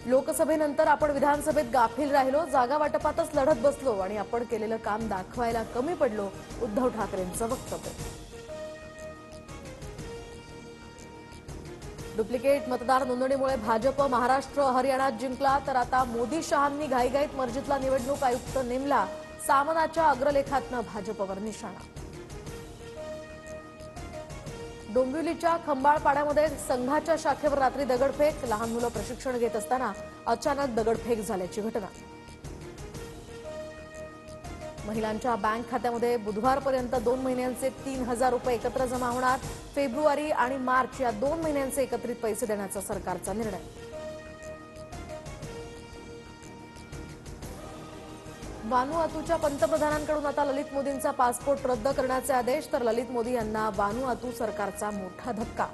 लोकसभेनंतर आपण विधानसभेत गाफील राहिलो, जागा वाटपातच लढत बसलो आणि आपण केलेलं काम दाखवायला कमी पडलो, उद्धव ठाकरेंचं वक्तव्य. डुप्लिकेट मतदार नोंदणीमुळे भाजप महाराष्ट्र हरियाणात जिंकला, तर आता मोदी शहांनी घाईघाईत मर्जीतला निवडणूक आयुक्त नेमला. सामनाच्या अग्रलेखातनं भाजपवर निशाणा. डोंबिवलीच्या खंबाळपाड्यामध्ये संघाच्या शाखेवर रात्री दगडफेक, लहान मुलं प्रशिक्षण घेत असताना अचानक दगडफेक झाल्याची घटना. महिलांच्या बँक खात्यामध्ये बुधवारपर्यंत 2 महिन्यांचे 3,000 रुपये एकत्र जमा होणार. फेब्रुवारी आणि मार्च या 2 महिन्यांचे एकत्रित पैसे देण्याचा सरकारचा निर्णय. वानुआतूच्या पंतप्रधानांकडून आता ललित मोदींचा पासपोर्ट रद्द करण्याचे आदेश, तर ललित मोदी यांना वानुआतू सरकारचा मोठा धक्का.